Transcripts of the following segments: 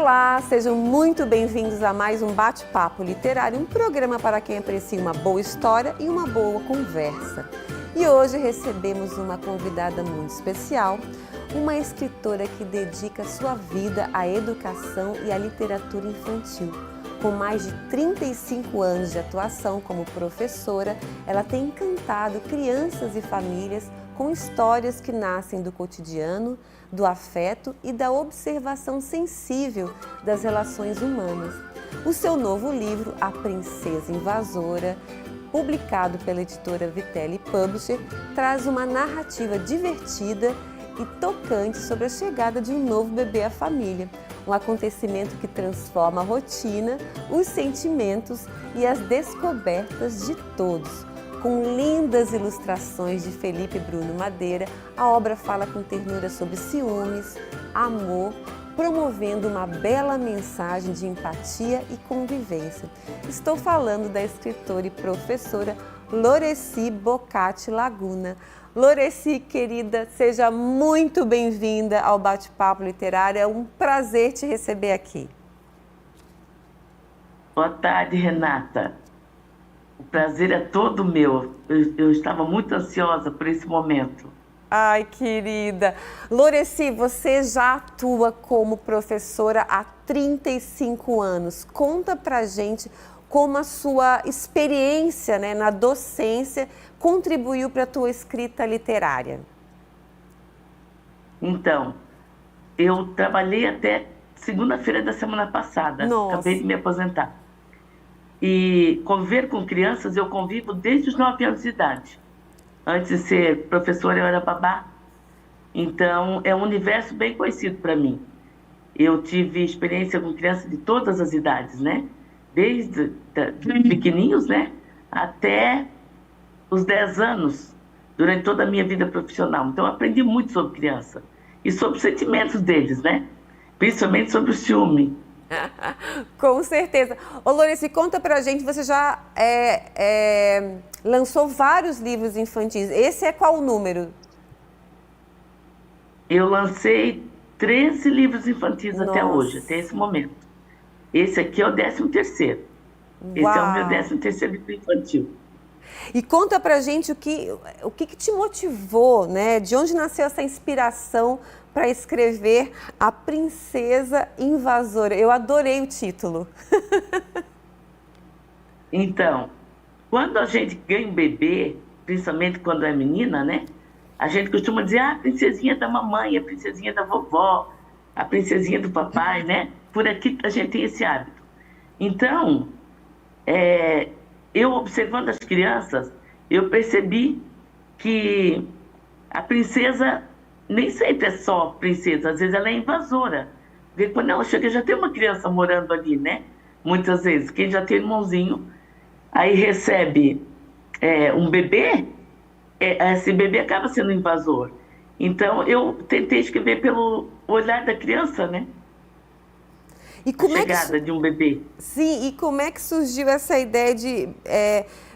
Olá, sejam muito bem-vindos a mais um Bate-Papo Literário, um programa para quem aprecia uma boa história e uma boa conversa. E hoje recebemos uma convidada muito especial, uma escritora que dedica sua vida à educação e à literatura infantil. Com mais de 35 anos de atuação como professora, ela tem encantado crianças e famílias com histórias que nascem do cotidiano, do afeto e da observação sensível das relações humanas. O seu novo livro, A Princesa Invasora, publicado pela editora Vitelli Publisher, traz uma narrativa divertida e tocante sobre a chegada de um novo bebê à família, um acontecimento que transforma a rotina, os sentimentos e as descobertas de todos. Com lindas ilustrações de Felipe Bruno Madeira, a obra fala com ternura sobre ciúmes, amor, promovendo uma bela mensagem de empatia e convivência. Estou falando da escritora e professora Loreci Bocati Laguna. Loreci, querida, seja muito bem-vinda ao Bate-Papo Literário. É um prazer te receber aqui. Boa tarde, Renata. O prazer é todo meu. Eu estava muito ansiosa por esse momento. Ai, querida. Loreci, você já atua como professora há 35 anos. Conta pra gente como a sua experiência, na docência contribuiu para a tua escrita literária. Então, eu trabalhei até segunda-feira da semana passada. Nossa. Acabei de me aposentar. E conviver com crianças eu convivo desde os 9 anos de idade. Antes de ser professora, eu era babá. Então, é um universo bem conhecido para mim. Eu tive experiência com crianças de todas as idades, Desde pequeninhos, até os 10 anos, durante toda a minha vida profissional. Então, eu aprendi muito sobre criança. E sobre os sentimentos deles, Principalmente sobre o ciúme. Com certeza. Ô, Loreci, conta pra gente, você já lançou vários livros infantis. Esse é qual o número? Eu lancei 13 livros infantis até hoje, até esse momento. Esse aqui é o 13º. Esse é o meu 13º livro infantil. E conta pra gente o que te motivou, De onde nasceu essa inspiração para escrever A Princesa Invasora. Eu adorei o título. Então, quando a gente ganha um bebê, principalmente quando é menina, A gente costuma dizer, a princesinha da mamãe, a princesinha da vovó, a princesinha do papai, Por aqui a gente tem esse hábito. Então, eu observando as crianças, eu percebi que a princesa nem sempre é só princesa, às vezes ela é invasora. Porque quando ela chega, já tem uma criança morando ali, Muitas vezes, quem já tem irmãozinho, aí recebe um bebê, esse bebê acaba sendo invasor. Então, eu tentei escrever pelo olhar da criança, E como a chegada de um bebê. Sim, e como é que surgiu essa ideia de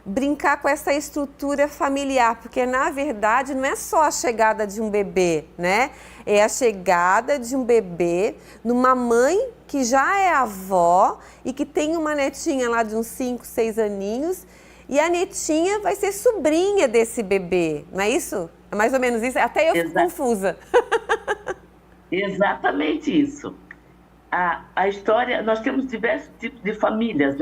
brincar com essa estrutura familiar? Porque, na verdade, não é só a chegada de um bebê, É a chegada de um bebê numa mãe que já é avó e que tem uma netinha lá de uns 5, 6 aninhos, e a netinha vai ser sobrinha desse bebê, não é isso? É mais ou menos isso? Até eu fico confusa. Exatamente isso. A história, nós temos diversos tipos de famílias,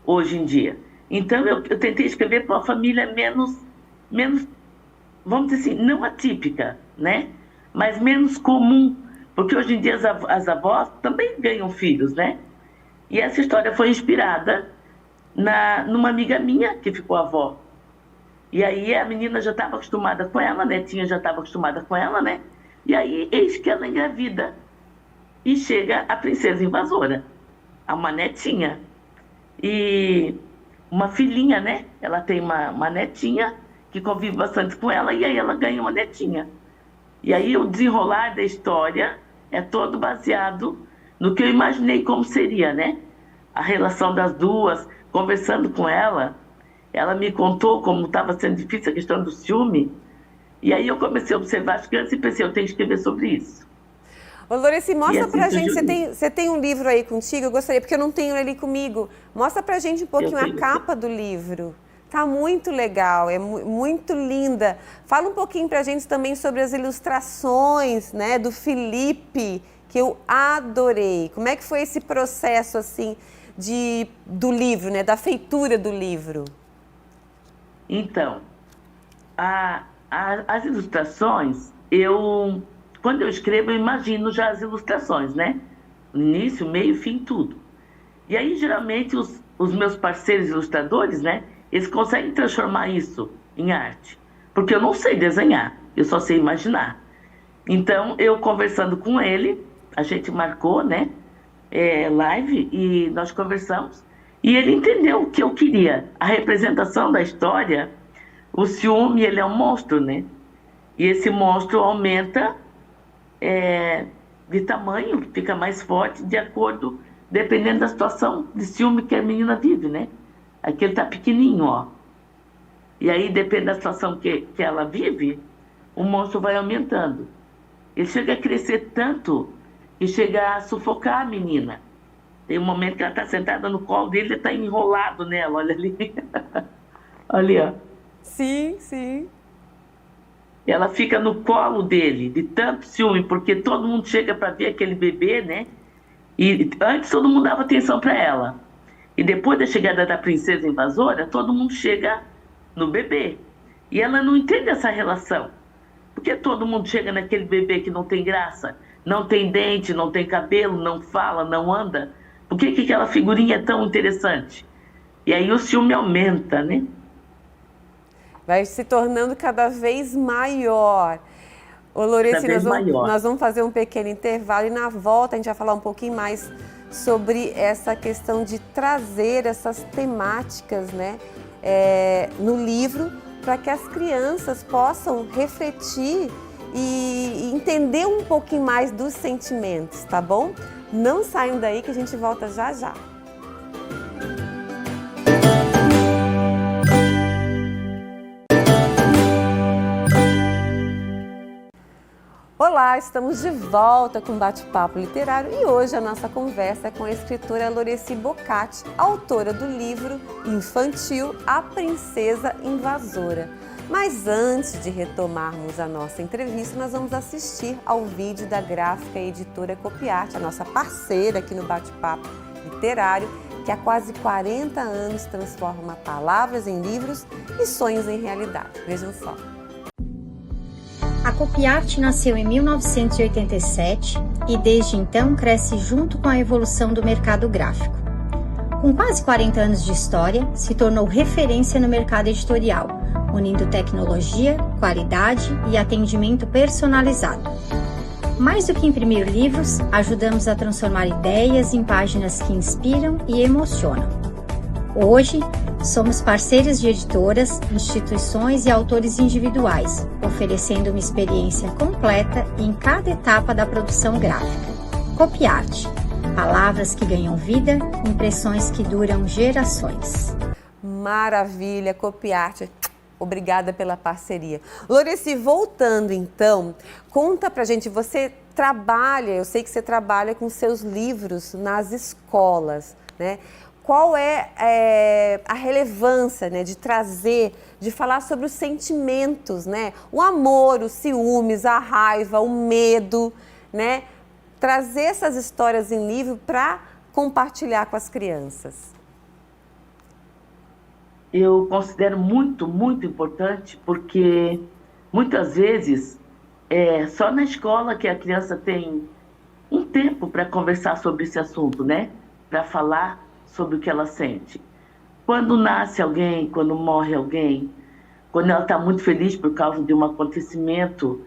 Hoje em dia. Então, eu tentei escrever para uma família menos, vamos dizer assim, não atípica, Mas menos comum, porque hoje em dia as avós também ganham filhos, E essa história foi inspirada numa amiga minha que ficou avó. E aí a menina já estava acostumada com ela, a netinha já estava acostumada com ela, E aí, eis que ela engravida. E chega a princesa invasora, uma netinha. E uma filhinha, Ela tem uma netinha que convive bastante com ela, e aí ela ganha uma netinha. E aí o desenrolar da história é todo baseado no que eu imaginei como seria, A relação das duas, conversando com ela me contou como estava sendo difícil a questão do ciúme. E aí eu comecei a observar as crianças e pensei, eu tenho que escrever sobre isso. Ô, Loreci, E mostra assim pra gente, surgiu. você tem um livro aí contigo? Eu gostaria, porque eu não tenho ele comigo. Mostra pra gente um Eu pouquinho a tenho. capa do livro. Tá muito legal, é muito linda. Fala um pouquinho pra gente também sobre as ilustrações, né, do Felipe, que eu adorei. Como é que foi esse processo, assim, do livro, né, da feitura do livro? Então, as ilustrações, quando eu escrevo, eu imagino já as ilustrações, né? Início, meio, fim, tudo. E aí, geralmente, os meus parceiros ilustradores, né? Eles conseguem transformar isso em arte. Porque eu não sei desenhar, eu só sei imaginar. Então, eu conversando com ele, a gente marcou, né? Live e nós conversamos. E ele entendeu o que eu queria. A representação da história, o ciúme, ele é um monstro, né? E esse monstro aumenta de tamanho, fica mais forte de acordo, dependendo da situação de ciúme que a menina vive, né? Aqui ele tá pequenininho, ó. E aí, depende da situação que ela vive, o monstro vai aumentando. Ele chega a crescer tanto que chega a sufocar a menina. Tem um momento que ela está sentada no colo dele, ele está enrolado nela, olha ali. Olha, ó. Sim, sim. Ela fica no colo dele, de tanto ciúme, porque todo mundo chega para ver aquele bebê, né? E antes todo mundo dava atenção para ela. E depois da chegada da princesa invasora, todo mundo chega no bebê. E ela não entende essa relação. Porque todo mundo chega naquele bebê que não tem graça, não tem dente, não tem cabelo, não fala, não anda. Por que aquela figurinha é tão interessante? E aí o ciúme aumenta, né? Vai se tornando cada vez maior. Ô, Cada Loreci, vez maior. nós vamos fazer um pequeno intervalo e na volta a gente vai falar um pouquinho mais sobre essa questão de trazer essas temáticas, né, no livro, para que as crianças possam refletir e entender um pouquinho mais dos sentimentos, tá bom? Não saiam daí que a gente volta já já. Olá, estamos de volta com Bate-Papo Literário e hoje a nossa conversa é com a escritora Loreci Bocati, autora do livro infantil A Princesa Invasora. Mas antes de retomarmos a nossa entrevista, nós vamos assistir ao vídeo da gráfica e editora Copiarte, a nossa parceira aqui no Bate-Papo Literário, que há quase 40 anos transforma palavras em livros e sonhos em realidade. Vejam só. A Copiarte nasceu em 1987 e desde então cresce junto com a evolução do mercado gráfico. Com quase 40 anos de história, se tornou referência no mercado editorial, unindo tecnologia, qualidade e atendimento personalizado. Mais do que imprimir livros, ajudamos a transformar ideias em páginas que inspiram e emocionam. Hoje, somos parceiros de editoras, instituições e autores individuais, oferecendo uma experiência completa em cada etapa da produção gráfica. Copiarte. Palavras que ganham vida, impressões que duram gerações. Maravilha, Copiarte. Obrigada pela parceria. Loreci, voltando então, conta pra gente, você trabalha, eu sei que você trabalha com seus livros nas escolas, né? Qual é a relevância, né, de trazer, de falar sobre os sentimentos, né? O amor, os ciúmes, a raiva, o medo, né? Trazer essas histórias em livro para compartilhar com as crianças. Eu considero muito, muito importante, porque muitas vezes é só na escola que a criança tem um tempo para conversar sobre esse assunto, né? Para falar sobre o que ela sente. Quando nasce alguém, quando morre alguém, quando ela está muito feliz por causa de um acontecimento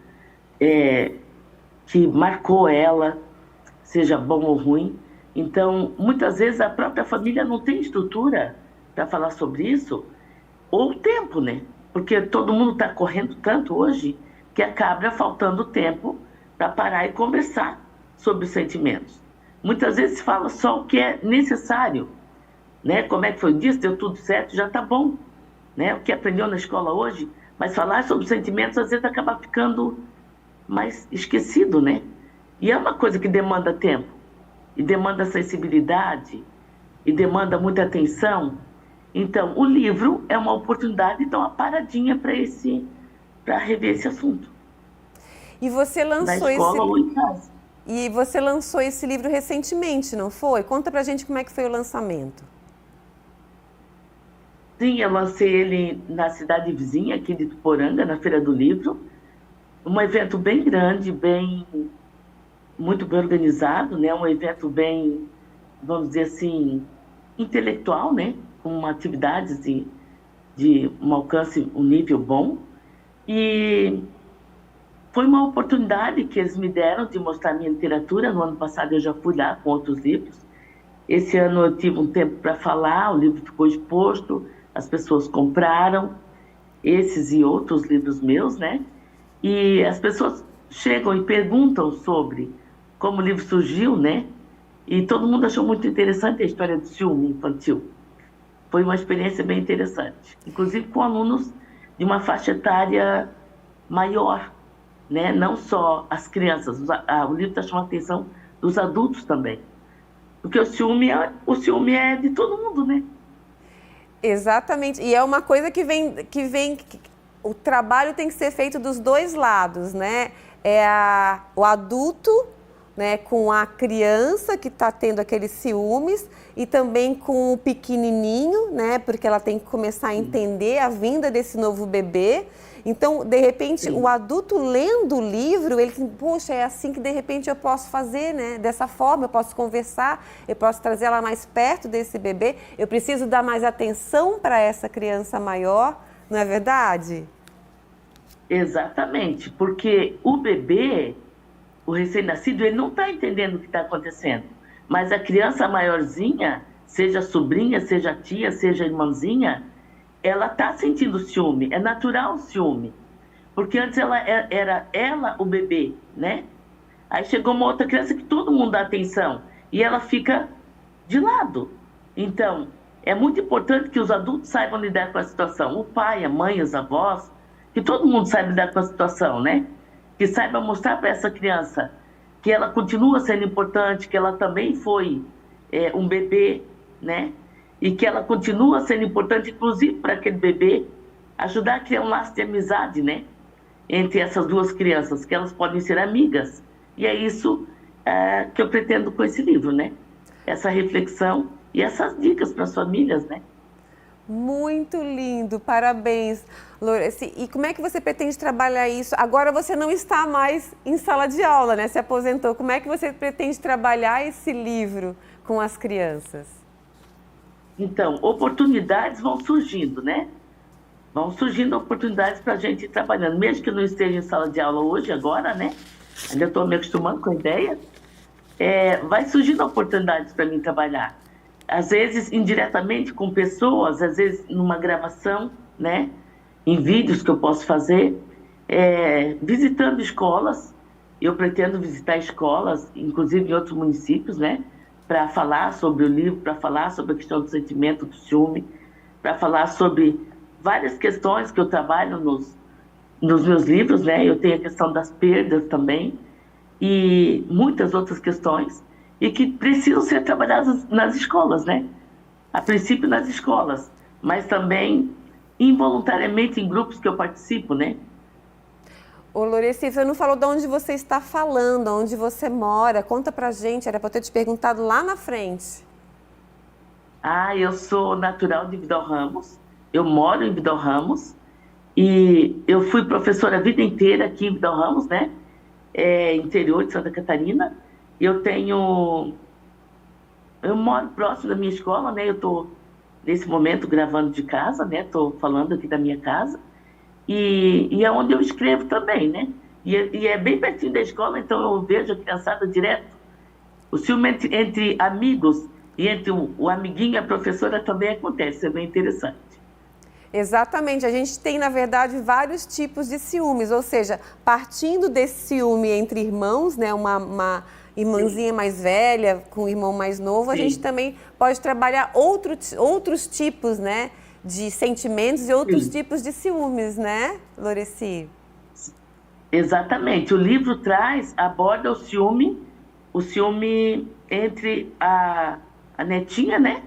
que marcou ela, seja bom ou ruim. Então, muitas vezes a própria família não tem estrutura para falar sobre isso, ou tempo, né? Porque todo mundo está correndo tanto hoje que acaba faltando tempo para parar e conversar sobre os sentimentos. Muitas vezes se fala só o que é necessário, né? Como é que foi disso, deu tudo certo, já está bom, né? O que aprendeu na escola hoje, mas falar sobre sentimentos às vezes acaba ficando mais esquecido, né? E é uma coisa que demanda tempo, e demanda sensibilidade, e demanda muita atenção. Então, o livro é uma oportunidade de dar uma paradinha para rever esse assunto. E você Na lançou escola ou em casa. E você lançou esse livro recentemente, não foi? Conta pra gente como é que foi o lançamento. Sim, eu lancei ele na cidade vizinha, aqui de Tuporanga, na Feira do Livro. Um evento bem grande, muito bem organizado, né? Um evento bem, vamos dizer assim, intelectual, né? Com atividades de um alcance, um nível bom. E foi uma oportunidade que eles me deram de mostrar minha literatura. No ano passado eu já fui lá com outros livros. Esse ano eu tive um tempo para falar, o livro ficou exposto, as pessoas compraram esses e outros livros meus, né? E as pessoas chegam e perguntam sobre como o livro surgiu, né? E todo mundo achou muito interessante a história do ciúme infantil. Foi uma experiência bem interessante, inclusive com alunos de uma faixa etária maior, né? Não só as crianças, o livro está chamando a atenção dos adultos também. Porque o ciúme é de todo mundo, né? Exatamente. E é uma coisa que o trabalho tem que ser feito dos dois lados, né? O adulto, né, com a criança que está tendo aqueles ciúmes e também com o pequenininho, né? Porque ela tem que começar a entender a vinda desse novo bebê. Então, de repente, o adulto lendo o livro, ele diz, poxa, é assim que de repente eu posso fazer, né? Dessa forma, eu posso conversar, eu posso trazer ela mais perto desse bebê, eu preciso dar mais atenção para essa criança maior, não é verdade? Exatamente, porque o bebê, o recém-nascido, ele não está entendendo o que está acontecendo. Mas a criança maiorzinha, seja sobrinha, seja tia, seja irmãzinha, ela está sentindo ciúme, é natural o ciúme. Porque antes era ela o bebê, né? Aí chegou uma outra criança que todo mundo dá atenção e ela fica de lado. Então, é muito importante que os adultos saibam lidar com a situação. O pai, a mãe, os avós, que todo mundo saiba lidar com a situação, né? Que saiba mostrar para essa criança que ela continua sendo importante, que ela também foi um bebê, né? E que ela continua sendo importante, inclusive para aquele bebê, ajudar a criar um laço de amizade, né? Entre essas duas crianças, que elas podem ser amigas. E é isso que eu pretendo com esse livro, né? Essa reflexão e essas dicas para as famílias, né? Muito lindo, parabéns, Loreci. E como é que você pretende trabalhar isso? Agora você não está mais em sala de aula, né? Se aposentou. Como é que você pretende trabalhar esse livro com as crianças? Então, oportunidades vão surgindo, né? Vão surgindo oportunidades para a gente ir trabalhando. Mesmo que eu não esteja em sala de aula hoje, agora, né? Ainda estou me acostumando com a ideia. Vai surgindo oportunidades para mim trabalhar. Às vezes, indiretamente com pessoas, às vezes numa gravação, né? Em vídeos que eu posso fazer. Visitando escolas. Eu pretendo visitar escolas, inclusive em outros municípios, né? Para falar sobre o livro, para falar sobre a questão do sentimento do ciúme, para falar sobre várias questões que eu trabalho nos meus livros, né? Eu tenho a questão das perdas também e muitas outras questões e que precisam ser trabalhadas nas escolas, né? A princípio nas escolas, mas também involuntariamente em grupos que eu participo, né? Ô, Loreci, você não falou de onde você está falando, onde você mora. Conta pra gente, era para eu ter te perguntado lá na frente. Eu sou natural de Vidal Ramos, eu moro em Vidal Ramos e eu fui professora a vida inteira aqui em Vidal Ramos, né? Interior de Santa Catarina. Eu moro próximo da minha escola, né? Eu estou, nesse momento, gravando de casa, né? Estou falando aqui da minha casa. E é onde eu escrevo também, né? E é bem pertinho da escola, então eu vejo a criançada direto. O ciúme entre amigos e entre o amiguinho e a professora também acontece, é bem interessante. Exatamente, a gente tem, na verdade, vários tipos de ciúmes, ou seja, partindo desse ciúme entre irmãos, né? Uma irmãzinha mais velha com um irmão mais novo, a gente também pode trabalhar outros tipos, né? De sentimentos e outros tipos de ciúmes, né, Loreci? Exatamente. O livro aborda o ciúme entre a netinha, né?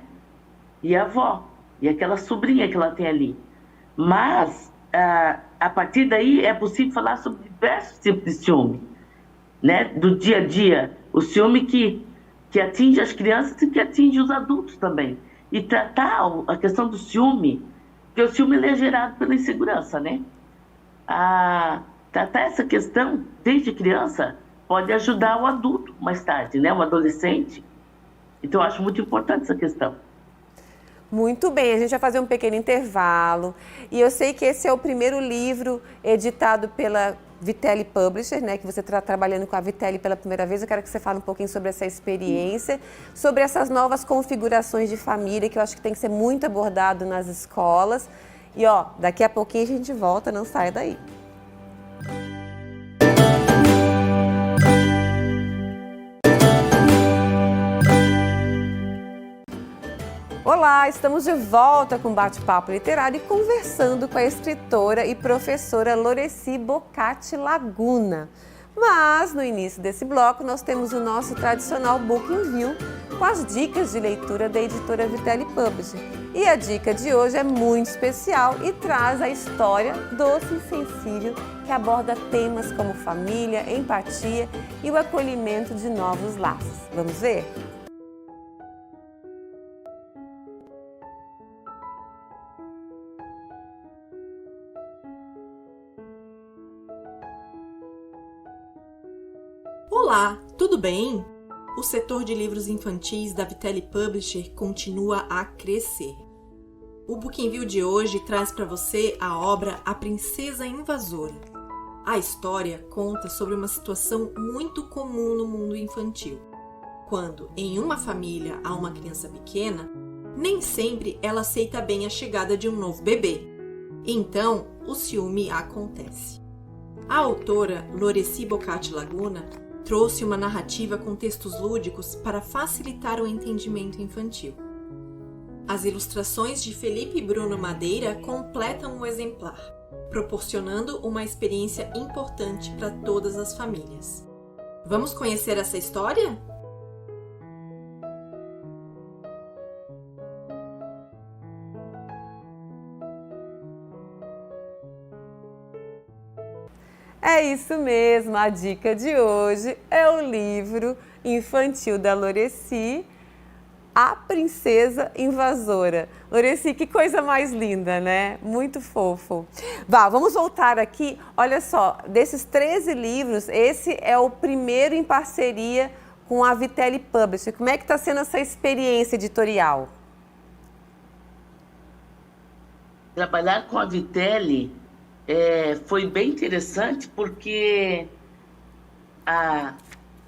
E a avó, e aquela sobrinha que ela tem ali. Mas, a partir daí, é possível falar sobre diversos tipos de ciúme, né? Do dia a dia. O ciúme que atinge as crianças e que atinge os adultos também. E tratar a questão do ciúme, porque o ciúme ele é gerado pela insegurança, né? Tratar essa questão desde criança pode ajudar o adulto mais tarde, né? O adolescente. Então, eu acho muito importante essa questão. Muito bem, a gente vai fazer um pequeno intervalo. E eu sei que esse é o primeiro livro editado pela Vitelli Publisher, né? Que você está trabalhando com a Vitelli pela primeira vez. Eu quero que você fale um pouquinho sobre essa experiência, sobre essas novas configurações de família, que eu acho que tem que ser muito abordado nas escolas. E daqui a pouquinho a gente volta, não saia daí. Olá, estamos de volta com Bate-Papo Literário e conversando com a escritora e professora Loreci Bocati Laguna. Mas, no início desse bloco, nós temos o nosso tradicional Book in View com as dicas de leitura da editora Vitelli Publisher. E a dica de hoje é muito especial e traz a história Doce e Sensível, que aborda temas como família, empatia e o acolhimento de novos laços. Vamos ver? Olá, tudo bem? O setor de livros infantis da Vitelli Publisher continua a crescer. O Book in View de hoje traz para você a obra A Princesa Invasora. A história conta sobre uma situação muito comum no mundo infantil. Quando, em uma família, há uma criança pequena, nem sempre ela aceita bem a chegada de um novo bebê. Então, o ciúme acontece. A autora Loreci Bocati Laguna trouxe uma narrativa com textos lúdicos para facilitar o entendimento infantil. As ilustrações de Felipe Bruno Madeira completam o exemplar, proporcionando uma experiência importante para todas as famílias. Vamos conhecer essa história? É isso mesmo, a dica de hoje é o livro infantil da Loreci, A Princesa Invasora. Loreci, que coisa mais linda, né? Muito fofo. Vamos voltar aqui. Olha só, desses 13 livros, esse é o primeiro em parceria com a Vitelli Publisher. Como é que está sendo essa experiência editorial? Trabalhar com a Vitelli foi bem interessante porque a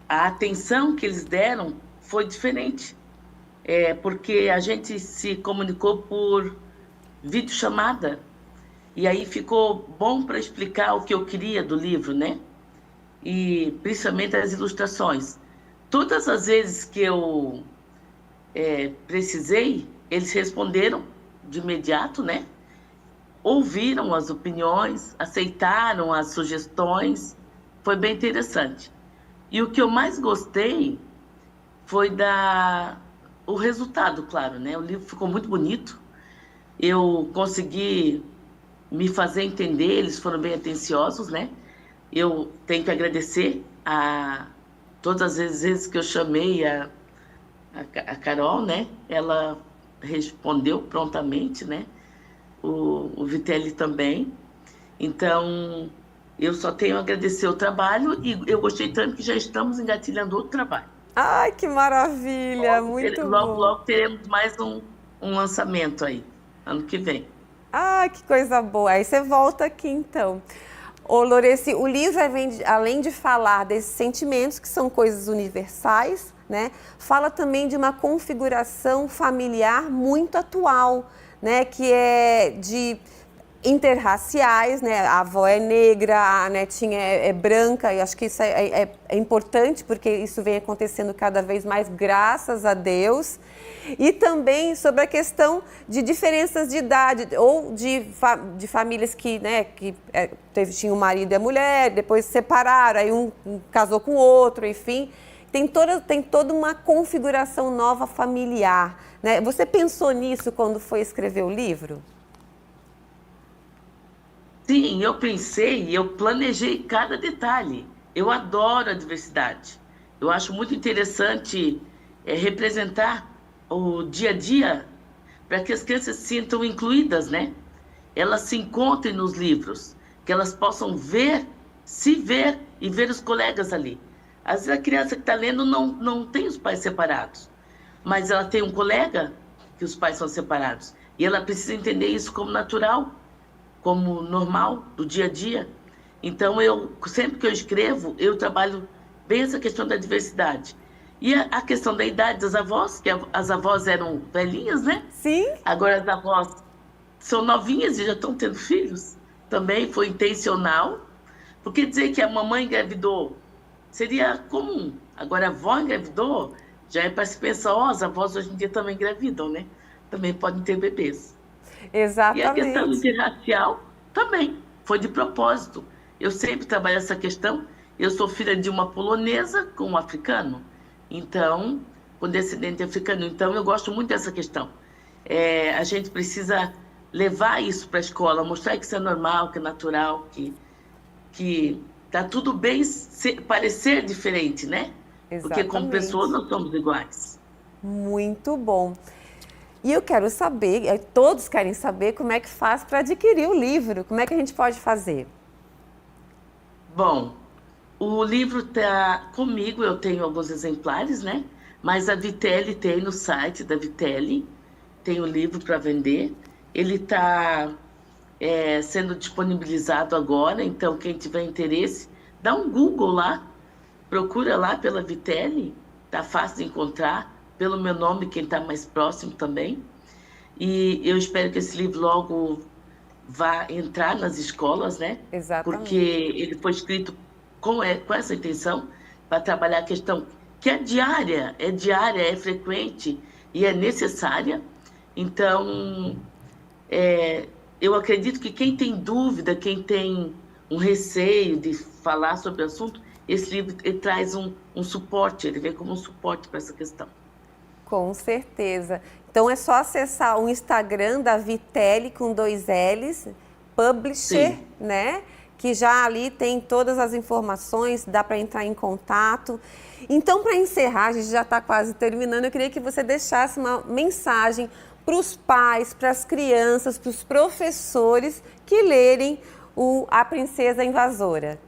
atenção que eles deram foi diferente. Porque a gente se comunicou por videochamada e aí ficou bom para explicar o que eu queria do livro, né? E principalmente as ilustrações. Todas as vezes que eu precisei, eles responderam de imediato, né? Ouviram as opiniões, aceitaram as sugestões, foi bem interessante. E o que eu mais gostei foi o resultado, claro, né? O livro ficou muito bonito, eu consegui me fazer entender, eles foram bem atenciosos, né? Eu tenho que agradecer a todas as vezes que eu chamei a Carol, né? Ela respondeu prontamente, né? O Vitelli também. Então, eu só tenho a agradecer o trabalho e eu gostei tanto que já estamos engatilhando outro trabalho. Ai, que maravilha! Muito bom. Logo teremos mais um lançamento aí, ano que vem. Ah, que coisa boa! Aí você volta aqui então. Ô, Loreci, o livro, além de falar desses sentimentos, que são coisas universais, né? Fala também de uma configuração familiar muito atual, né? Que é de interraciais, né? A avó é negra, a netinha é branca, e acho que isso é importante porque isso vem acontecendo cada vez mais, graças a Deus. E também sobre a questão de diferenças de idade, ou de famílias que, né, tinha um marido e a mulher, depois se separaram, aí um casou com o outro, enfim. Tem toda uma configuração nova familiar, né? Você pensou nisso quando foi escrever o livro? Sim, eu pensei e eu planejei cada detalhe. Eu adoro a diversidade. Eu acho muito interessante representar o dia a dia para que as crianças se sintam incluídas, né? Elas se encontrem nos livros, que elas possam se ver e ver os colegas ali. Às vezes a criança que está lendo não tem os pais separados, mas ela tem um colega que os pais são separados. E ela precisa entender isso como natural, como normal, do dia a dia. Então, sempre que eu escrevo, eu trabalho bem essa questão da diversidade. E a questão da idade das avós, que as avós eram velhinhas, né? Sim. Agora as avós são novinhas e já estão tendo filhos. Também foi intencional, porque dizer que a mamãe engravidou seria comum. Agora a avó engravidou, já é para se pensar, as avós hoje em dia também engravidam, né? Também podem ter bebês. Exatamente. E a questão interracial também foi de propósito. Eu sempre trabalho essa questão. Eu sou filha de uma polonesa com um africano, então, com descendente africano. Então, eu gosto muito dessa questão. A gente precisa levar isso para a escola, mostrar que isso é normal, que é natural, que tá tudo bem parecer diferente, né? Exatamente. Porque como pessoas nós somos iguais. Muito bom. E eu quero saber, todos querem saber, como é que faz para adquirir o livro, como é que a gente pode fazer? Bom, o livro está comigo, eu tenho alguns exemplares, né? Mas a Vitelli tem no site da Vitelli, tem o livro para vender. Ele está sendo disponibilizado agora, então quem tiver interesse, dá um Google lá, procura lá pela Vitelli, tá fácil de encontrar. Pelo meu nome, quem está mais próximo também. E eu espero que esse livro logo vá entrar nas escolas, né? Exatamente. Porque ele foi escrito com essa intenção, para trabalhar a questão que é diária, é frequente e é necessária. Então, eu acredito que quem tem dúvida, quem tem um receio de falar sobre o assunto, esse livro ele traz um suporte, ele vem como um suporte para essa questão. Com certeza. Então é só acessar o Instagram da Vitelli com 2 L's, Publisher, sim, né? Que já ali tem todas as informações, dá para entrar em contato. Então, para encerrar, a gente já está quase terminando, eu queria que você deixasse uma mensagem para os pais, para as crianças, para os professores que lerem A Princesa Invasora.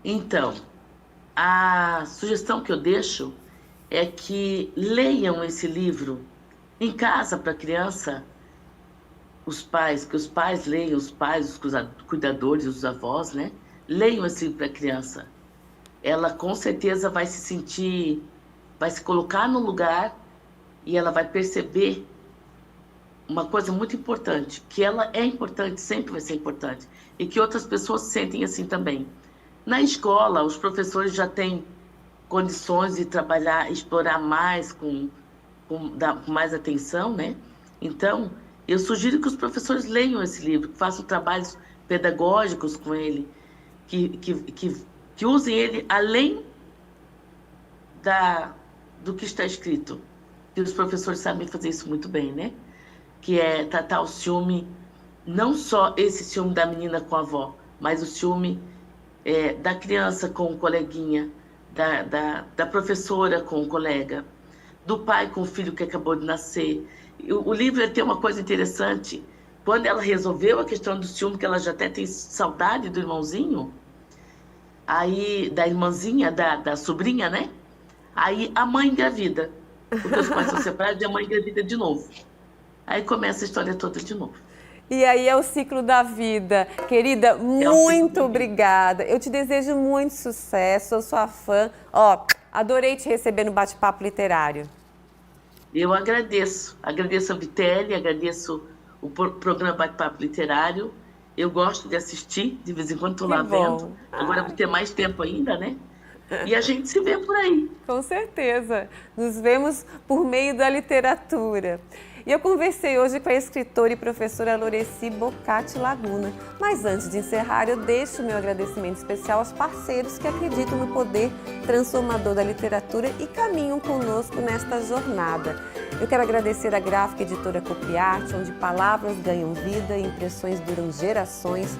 Então, a sugestão que eu deixo é que leiam esse livro em casa para a criança, que os pais leiam, os cuidadores, os avós, né? Leiam esse livro para a criança. Ela com certeza vai se sentir, vai se colocar no lugar e ela vai perceber uma coisa muito importante, que ela é importante, sempre vai ser importante, e que outras pessoas sentem assim também. Na escola, os professores já têm condições de trabalhar, explorar mais, dar mais atenção, né? Então, eu sugiro que os professores leiam esse livro, que façam trabalhos pedagógicos com ele, que usem ele além do que está escrito. E os professores sabem fazer isso muito bem, né? Que é tratar o ciúme, não só esse ciúme da menina com a avó, mas o ciúme da criança com o coleguinha, da professora com o colega, do pai com o filho que acabou de nascer. O livro tem uma coisa interessante. Quando ela resolveu a questão do ciúme, que ela já até tem saudade do irmãozinho, aí da irmãzinha, da sobrinha, né? Aí a mãe engravida, porque os pais são separados e a mãe engravida de novo. Aí começa a história toda de novo. E aí é o ciclo da vida. Querida, muito obrigada. Eu te desejo muito sucesso, eu sou sua fã. Adorei te receber no Bate-Papo Literário. Eu agradeço a Vitelli, agradeço o programa Bate-Papo Literário. Eu gosto de assistir, de vez em quando estou Que lá bom. vendo. Agora vou ter mais tempo ainda, né? E a gente se vê por aí. Com certeza. Nos vemos por meio da literatura. E eu conversei hoje com a escritora e professora Loreci Bocati Laguna. Mas antes de encerrar, eu deixo o meu agradecimento especial aos parceiros que acreditam no poder transformador da literatura e caminham conosco nesta jornada. Eu quero agradecer a gráfica editora Copiarte, onde palavras ganham vida e impressões duram gerações.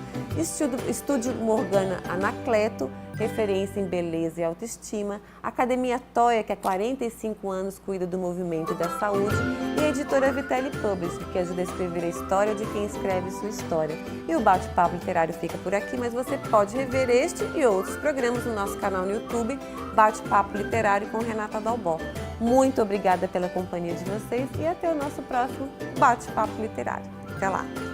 Estúdio Morgana Anacleto, referência em beleza e autoestima. Academia Toia, que há 45 anos cuida do movimento e da saúde. E a editora Vitelli Publisher, que ajuda a escrever a história de quem escreve sua história. E o Bate-Papo Literário fica por aqui, mas você pode rever este e outros programas no nosso canal no YouTube, Bate-Papo Literário com Renata Dalbó. Muito obrigada pela companhia de vocês e até o nosso próximo Bate-Papo Literário. Até lá!